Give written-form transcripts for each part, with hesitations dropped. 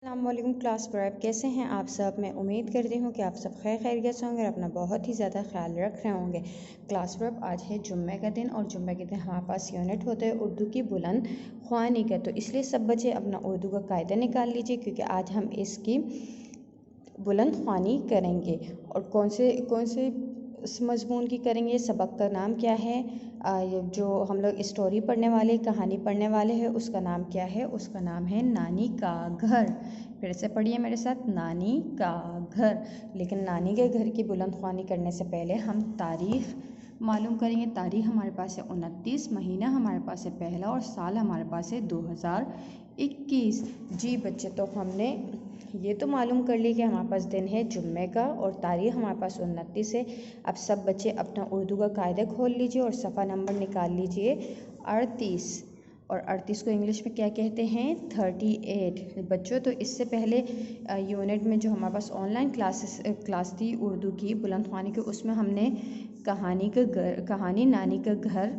अस्सलामुअलैकुम क्लास पर कैसे हैं आप सब। मैं उम्मीद करती हूँ कि आप सब खैरियत से होंगे और अपना बहुत ही ज़्यादा ख्याल रख रहे होंगे। क्लास पर आज है जुम्मे का दिन और जुम्मे के दिन हमारे पास यूनिट होता है उर्दू की बुलंद ख्वानी का। तो इसलिए सब बच्चे अपना उर्दू का कायदा निकाल लीजिए क्योंकि आज हम इसकी बुलंद ख्वानी करेंगे। और कौन से इस मज़मून की करेंगे, सबक का नाम क्या है, जो हम लोग स्टोरी पढ़ने वाले कहानी पढ़ने वाले हैं उसका नाम क्या है, उसका नाम है नानी का घर। फिर से पढ़िए मेरे साथ, नानी का घर। लेकिन नानी के घर की बुलंद ख्वानी करने से पहले हम तारीख़ मालूम करेंगे। तारीख़ हमारे पास है 29, महीना हमारे पास है पहला और साल हमारे पास है 2021। जी बच्चे, तो हमने ये तो मालूम कर ली कि हमारे पास दिन है जुम्मे का और तारीख़ हमारे पास 29 है। अब सब बच्चे अपना उर्दू का कायदा खोल लीजिए और सफ़ा नंबर निकाल लीजिए 38। और 38 को इंग्लिश में क्या कहते हैं, 38। बच्चों तो इससे पहले यूनिट में जो हमारे पास ऑनलाइन क्लास थी उर्दू की बुलंद ख्वानी की, उसमें हमने कहानी नानी का घर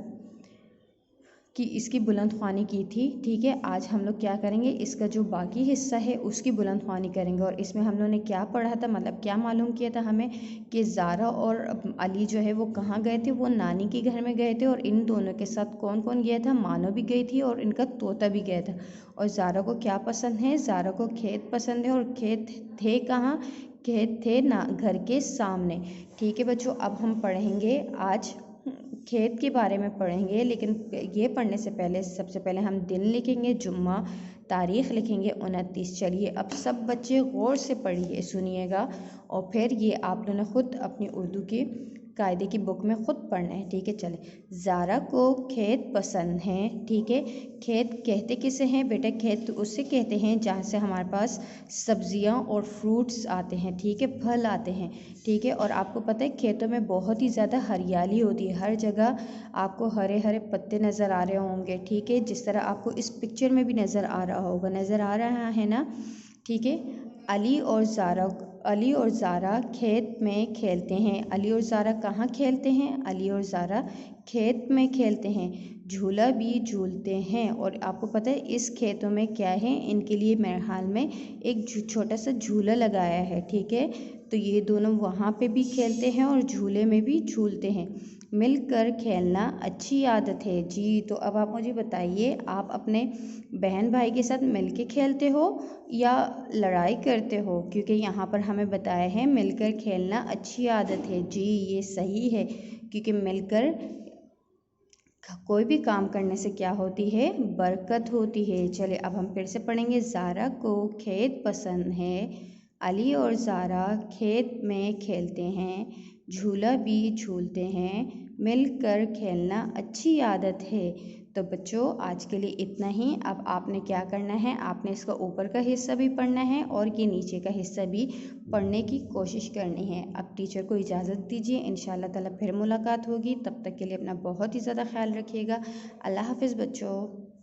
कि इसकी बुलंद ख्वानी की थी। ठीक है, आज हम लोग क्या करेंगे, इसका जो बाकी हिस्सा है उसकी बुलंद ख्वानी करेंगे। और इसमें हम लोगों ने क्या पढ़ा था, मतलब क्या मालूम किया था हमें कि ज़ारा और अली जो है वो कहाँ गए थे, वो नानी के घर में गए थे। और इन दोनों के साथ कौन कौन गया था, मानो भी गई थी और इनका तोता भी गया था। और ज़ारा को क्या पसंद है, ज़ारा को खेत पसंद है। और खेत थे कहाँ, खेत थे ना घर के सामने। ठीक है बच्चों, अब हम पढ़ेंगे आज खेत के बारे में पढ़ेंगे। लेकिन ये पढ़ने से पहले सबसे पहले हम दिन लिखेंगे जुम्मा, तारीख़ लिखेंगे 29। चलिए अब सब बच्चे गौर से पढ़िए, सुनिएगा और फिर ये आप लोगों ने ख़ुद अपनी उर्दू की कायदे की बुक में ख़ुद पढ़ना है। ठीक है, चले। ज़ारा को खेत पसंद है। ठीक है, खेत कहते किसे हैं बेटा, खेत उससे कहते हैं जहाँ से हमारे पास सब्जियाँ और फ्रूट्स आते हैं। ठीक है, फल आते हैं। ठीक है, और आपको पता है खेतों में बहुत ही ज़्यादा हरियाली होती है, हर जगह आपको हरे हरे पत्ते नज़र आ रहे होंगे। ठीक है, जिस तरह आपको इस पिक्चर में भी नज़र आ रहा होगा, नज़र आ रहा है ना। ठीक है, अली और ज़ारा खेत में खेलते हैं। अली और ज़ारा कहाँ खेलते हैं, अली और ज़ारा खेत में खेलते हैं, झूला भी झूलते हैं। और आपको पता है इस खेतों में क्या है, इनके लिए मेरे हाल में एक छोटा सा झूला लगाया है। ठीक है, तो ये दोनों वहाँ पे भी खेलते हैं और झूले में भी झूलते हैं। मिलकर खेलना अच्छी आदत है। जी, तो अब आप मुझे बताइए, आप अपने बहन भाई के साथ मिलकर खेलते हो या लड़ाई करते हो, क्योंकि यहाँ पर हमें बताया है मिलकर खेलना अच्छी आदत है। जी ये सही है, क्योंकि मिलकर कोई भी काम करने से क्या होती है, बरकत होती है। चले अब हम फिर से पढ़ेंगे। ज़ारा को खेत पसंद है, अली और ज़ारा खेत में खेलते हैं, झूला भी झूलते हैं, मिलकर खेलना अच्छी आदत है। तो बच्चों आज के लिए इतना ही। अब आपने क्या करना है, आपने इसका ऊपर का हिस्सा भी पढ़ना है और ये नीचे का हिस्सा भी पढ़ने की कोशिश करनी है। अब टीचर को इजाज़त दीजिए, इंशाल्लाह ताला फिर मुलाकात होगी। तब तक के लिए अपना बहुत ही ज़्यादा ख्याल रखिएगा। अल्लाह हाफ़िज़ बच्चों।